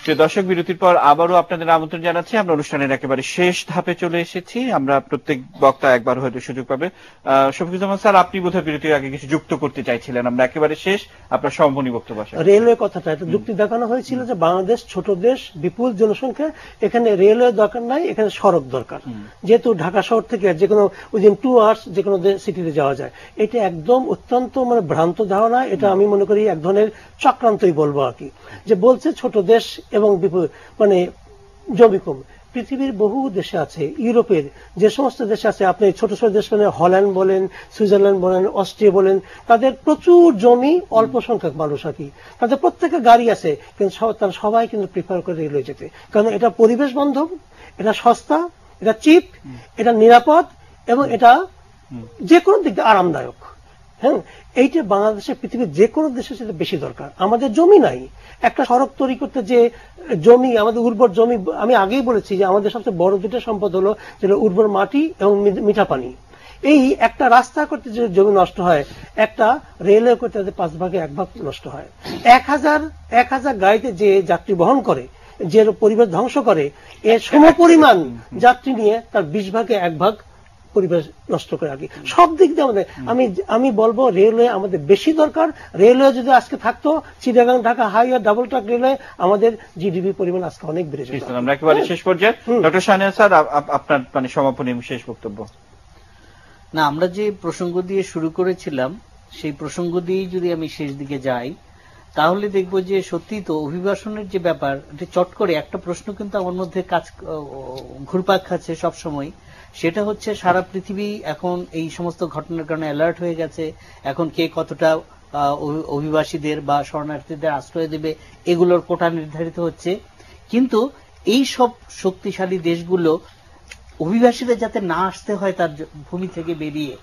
প্রিয় দর্শক, বিরতির পর আবারও আপনাদের আমন্ত্রণ জানাচ্ছি। আমরা অনুষ্ঠানের একেবারে শেষ ধাপে চলে এসেছি। আমরা প্রত্যেক বক্তা একবার হয়তো সুযোগ পাবে। শফিকুজ্জামান স্যার, আপনি বোধহয় বিরতির আগে কিছু যুক্ত করতে চাইছিলেন। আমরা একেবারে শেষ, আপনার সমাপনী বক্তব্য। রেলওয়ে কথাটা একটা যুক্তি দেখানো হয়েছিল যে বাংলাদেশ ছোট দেশ, বিপুল জনসংখ্যা, এখানে রেলওয়ে দরকার নাই, এখানে সড়ক দরকার। যেহেতু ঢাকা শহর থেকে যে কোনো উইদিন 2 আওয়ার্স যে কোনো সিটিতে যাওয়া যায়, এটা একদম অত্যন্ত ভ্রান্ত ধারণা। এটা আমি মনে করি এক ধরনের চক্রান্তই বলবো আর কি, যে বলছে ছোট দেশ এবং বিপুল জমি কম। পৃথিবীর বহু দেশে আছে, ইউরোপের যে সমস্ত দেশে আছে, আপনি ছোট ছোট দেশ মানে হল্যান্ড বলেন, সুইজারল্যান্ড বলেন, অস্ট্রিয়া বলেন, তাদের প্রচুর জমি, অল্প সংখ্যক মানুষ আর কি। তাদের প্রত্যেকের গাড়ি আছে, কিন্তু তারা সবাই কিন্তু প্রিফার করে রেলওয়ে যেতে, কারণ এটা পরিবেশ বান্ধব, এটা সস্তা, এটা চিপ, এটা নিরাপদ এবং এটা যে কোনো দিক দিয়ে আরামদায়ক। হ্যাঁ, এইটা বাংলাদেশের পৃথিবীর যে কোনো দেশের সাথে বেশি দরকার। আমাদের জমি নাই, একটা সড়ক তৈরি করতে যে জমি, আমাদের উর্বর জমি, আমি আগেই বলেছি যে আমাদের সবচেয়ে বড় দুটো সম্পদ হলো যেটা উর্বর মাটি এবং মিঠা পানি। এই একটা রাস্তা করতে যে জমি নষ্ট হয়, একটা রেলওয়ে করতে 5 ভাগে 1 ভাগ নষ্ট হয়। 1000 গাড়িতে যে যাত্রী বহন করে, যে পরিবেশ ধ্বংস করে, এর সমপরিমাণ যাত্রী নিয়ে তার 20 ভাগে 1 ভাগ পরিবেশ নষ্ট করে আর কি। সব দিক দিয়ে আমাদের, আমি বলবো রেলওয়ে আমাদের বেশি দরকার। রেলওয়ে যদি আজকে থাকতো, Chittagong Dhaka highway double track railway, আমাদের জিডিপি পরিমাণ আজকে অনেক বেড়ে যেত। আমরা একেবারে শেষ পর্যায়ে ডক্টর শাহনেওয়াজ স্যার, আপনার সমাপনী শেষ বক্তব্য। না, আমরা যে প্রসঙ্গ দিয়ে শুরু করেছিলাম সেই প্রসঙ্গ দিয়েই যদি আমি শেষ দিকে যাই, তাহলে দেখবো যে সত্যি তো অভিবাসনের যে ব্যাপার, চট করে একটা প্রশ্ন কিন্তু আমার মধ্যে ঘুরপাক খাচ্ছে সবসময়। সেটা হচ্ছে সারা পৃথিবী এখন এই সমস্ত ঘটনার কারণে অ্যালার্ট হয়ে গেছে। এখন কে কতটা অভিবাসীদের বা শরণার্থীদের আশ্রয় দেবে, এগুলোর কোটা নির্ধারিত হচ্ছে। কিন্তু এই সব শক্তিশালী দেশগুলো অভিবাসীদের যাতে না আসতে হয় তার ভূমি থেকে বেরিয়ে,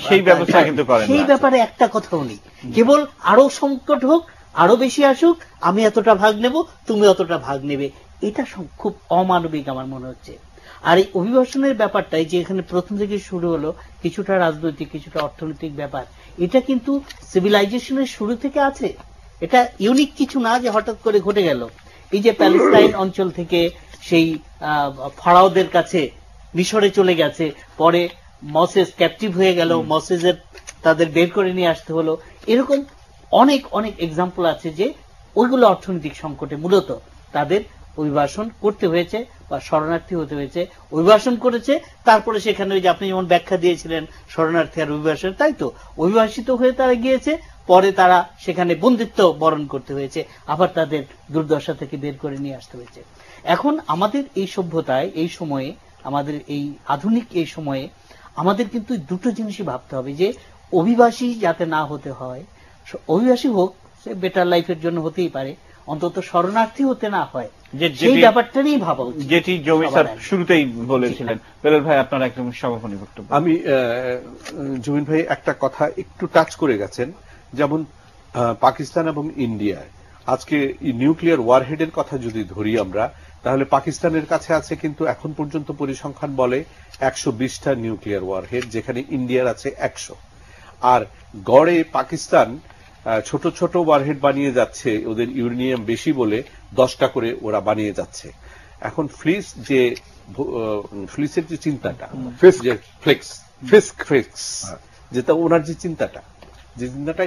সেই ব্যবস্থা কিন্তু করে না। সেই ব্যাপারে একটা কথাও নেই, কেবল আরো সংকট হোক, আরো বেশি আসুক, আমি এতটা ভাগ নেব, তুমি অতটা ভাগ নেবে। এটা খুব অমানবিক আমার মনে হচ্ছে। আর এই অভিবাসনের ব্যাপারটাই যে এখানে প্রথম থেকে শুরু হলো, কিছুটা রাজনৈতিক, কিছুটা অর্থনৈতিক ব্যাপার, এটা কিন্তু সিভিলাইজেশনের শুরু থেকে আছে। এটা ইউনিক কিছু না যে হঠাৎ করে ঘটে গেল। এই যে প্যালেস্টাইন অঞ্চল থেকে সেই ফারাওদের কাছে মিশরে চলে গেছে, পরে মসেস ক্যাপটিভ হয়ে গেল, মসেসের তাদের বের করে নিয়ে আসতে হলো, এরকম অনেক অনেক এক্সাম্পল আছে যে ওইগুলো অর্থনৈতিক সংকটে মূলত তাদের অভিবাসন করতে হয়েছে বা শরণার্থী হতে হয়েছে। অভিবাসন করেছে, তারপরে সেখানে ওই যে আপনি যেমন ব্যাখ্যা দিয়েছিলেন শরণার্থী আর অভিবাসন, তাই তো অভিবাসিত হয়ে তারা গিয়েছে, পরে তারা সেখানে বন্দিত্ব বরণ করতে হয়েছে, আবার তাদের দুর্দশা থেকে বের করে নিয়ে আসতে হয়েছে। এখন আমাদের এই সভ্যতায়, এই সময়ে, আমাদের এই আধুনিক এই সময়ে আমাদের কিন্তু দুটো জিনিসই ভাবতে হবে, যে অভিবাসী যাতে না হতে হয়, অভিবাসী হোক, সে বেটার লাইফের জন্য হতেই পারে, অন্তত শরণার্থী হতে না হয়, সেই ব্যাপারটা নিয়েই ভাবা উচিত, যেটি জমি স্যার শুরুতেই বলেছিলেন। বেলাল ভাই, আপনার একদম সমাপনী বক্তব্য। আমি জমিন ভাই একটা কথা একটু টাচ করে গেছেন, যেমন পাকিস্তান এবং ইন্ডিয়ায় আজকে নিউক্লিয়ার ওয়ারহেডের কথা যদি ধরি আমরা, তাহলে পাকিস্তানের কাছে আছে কিন্তু এখন পর্যন্ত পরিসংখ্যান বলে 120টা নিউক্লিয়ার ওয়ারহেড, যেখানে ইন্ডিয়ার আছে 100। আর গড়ে পাকিস্তান ছোট ছোট ওয়ারহেড বানিয়ে যাচ্ছে, ওদের ইউরেনিয়াম বেশি বলে 10টা করে ওরা বানিয়ে যাচ্ছে। এখন ফ্লিসের যে চিন্তাটা, যেটা ওনার যে চিন্তাটা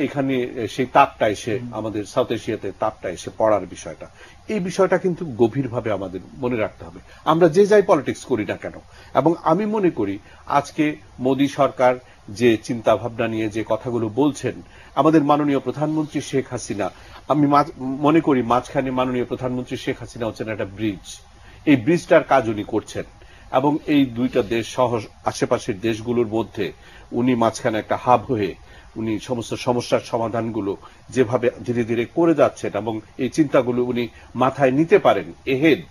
এখানে সেই তাপটা এসে আমাদের সাউথ এশিয়াতে তাপটা এসে পড়ার বিষয়টা, এই বিষয়টা কিন্তু গভীরভাবে আমাদের মনে রাখতে হবে, আমরা যে যাই পলিটিক্স করি না কেন। এবং আমি মনে করি আজকে মোদী সরকার যে চিন্তা ভাবনা নিয়ে যে কথাগুলো বলছেন, আমাদের মাননীয় প্রধানমন্ত্রী শেখ হাসিনা, আমি মনে করি মাঝখানে মাননীয় প্রধানমন্ত্রী শেখ হাসিনা হচ্ছেন একটা ব্রিজ, এই ব্রিজটার কাজ উনি করছেন, এবং এই দুইটা দেশ সহ আশেপাশের দেশগুলোর মধ্যে উনি মাঝখানে একটা হাব হয়ে উনি সমস্ত সমস্যার সমাধানগুলো যেভাবে ধীরে ধীরে করে যাচ্ছেন, এবং এই চিন্তাগুলো উনি মাথায় নিতে পারেন, এহেড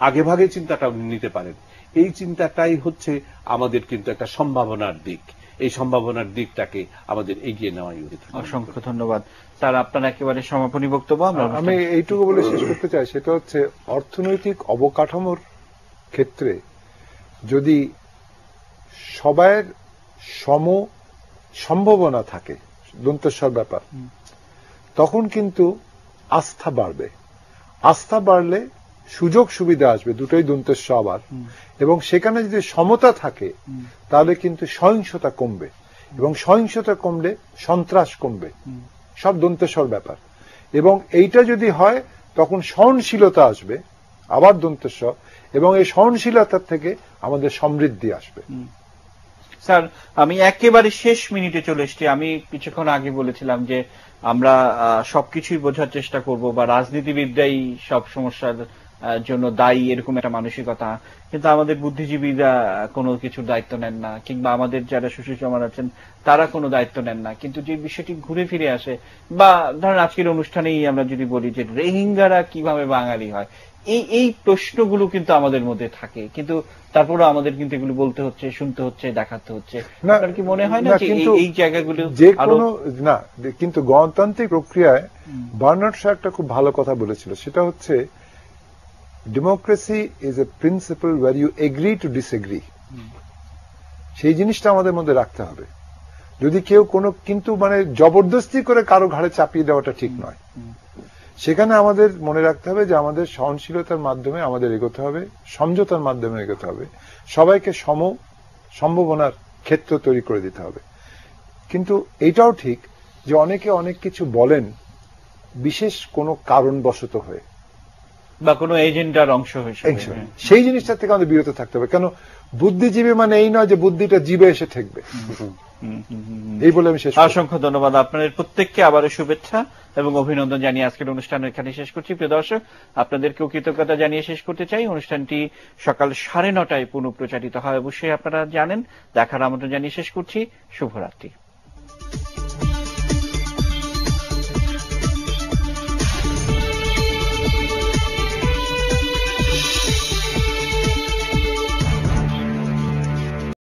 আগে ভাগে চিন্তাটা উনি নিতে পারেন, এই চিন্তাটাই হচ্ছে আমাদের কিন্তু একটা সম্ভাবনার দিক। এই সম্ভাবনার দিকটাকে আমাদের এগিয়ে নেওয়াই উচিত। অসংখ্য ধন্যবাদ স্যার, আপনার একেবারে সমাপনী বক্তব্য। আমি এইটুকু বলে শেষ করতে চাই, সেটা হচ্ছে অর্থনৈতিক অবকাঠামোর ক্ষেত্রে যদি সবার সম্ভাবনা থাকে, দন্তস্বর ব্যাপার, তখন কিন্তু আস্থা বাড়বে। আস্থা বাড়লে সুযোগ সুবিধা আসবে, দুটোই দন্তেশ্ব আবার, এবং সেখানে যদি সমতা থাকে তাহলে কিন্তু সহিংসতা কমবে, এবং সহিংসতা কমলে সন্ত্রাস কমবে, সব দন্তেশ্বর ব্যাপার। এবং এইটা যদি হয় তখন সহনশীলতা আসবে, আবার দন্তেশ্ব, এবং এই সহনশীলতার থেকে আমাদের সমৃদ্ধি আসবে। স্যার, আমি একেবারে শেষ মিনিটে চলে এসেছি। আমি কিছুক্ষণ আগে বলেছিলাম যে আমরা সবকিছুই বোঝার চেষ্টা করব, বা রাজনীতিবিদরাই সব সমস্যার জন্য দায়ী, এরকম একটা মানসিকতা, কিন্তু আমাদের বুদ্ধিজীবীরা কোনো কিছুর দায়িত্ব নেন না, কিংবা আমাদের যারা সুশীল সমাজ আছেন তারা কোনো দায়িত্ব নেন না। কিন্তু যে বিষয়টি ঘুরে ফিরে আসে, বা ধরেন আজকের অনুষ্ঠানেই আমরা যদি বলি যে রোহিঙ্গারা কিভাবে বাঙালি হয়, এই প্রশ্নগুলো কিন্তু আমাদের মধ্যে থাকে, কিন্তু তারপরে আমাদের কিন্তু এগুলো বলতে হচ্ছে, শুনতে হচ্ছে, দেখাতে হচ্ছে। আপনার কি মনে হয় না যে এই জায়গাগুলো যে কোনো না, কিন্তু গণতান্ত্রিক প্রক্রিয়ায় বার্নার্ড শা একটা খুব ভালো কথা বলেছিল, সেটা হচ্ছে democracy is a principle where you agree to disagree. সেই জিনিসটা আমাদের মধ্যে রাখতে হবে। যদি কেউ কোনো কিন্তু মানে জবরদস্তি করে কারো ঘাড়ে চাপিয়ে দেওয়াটা ঠিক নয়। সেখানে আমাদের মনে রাখতে হবে যে আমাদের সহনশীলতার মাধ্যমে আমাদের এগোতে হবে, সমঝোতার মাধ্যমে এগোতে হবে, সবাইকে সম্ভাবনার ক্ষেত্র তৈরি করে দিতে হবে। কিন্তু এটাও ঠিক যে অনেকে অনেক কিছু বলেন বিশেষ কোনো কারণবশত হয়ে, বা কোনো এজেন্ডার অংশ হিসেবে। সেই জিনিসটা থেকে আমাদের বিরত থাকতে হবে। কেন বুদ্ধিজীবী মানে এই নয় যে বুদ্ধিটা জীবে এসে ঠেকবে। এই বলে আমি শেষ করছি। অসংখ্য ধন্যবাদ আপনাদের প্রত্যেককে, আবারও শুভেচ্ছা এবং অভিনন্দন জানিয়ে আজকের অনুষ্ঠান এখানে শেষ করছি। প্রিয় দর্শক, আপনাদেরকেও কৃতজ্ঞতা জানিয়ে শেষ করতে চাই। অনুষ্ঠানটি সকাল 9:30টায় পুনঃপ্রচারিত হয়, অবশ্যই আপনারা জানেন। দেখার আমন্ত্রণ জানিয়ে শেষ করছি। শুভরাত্রি।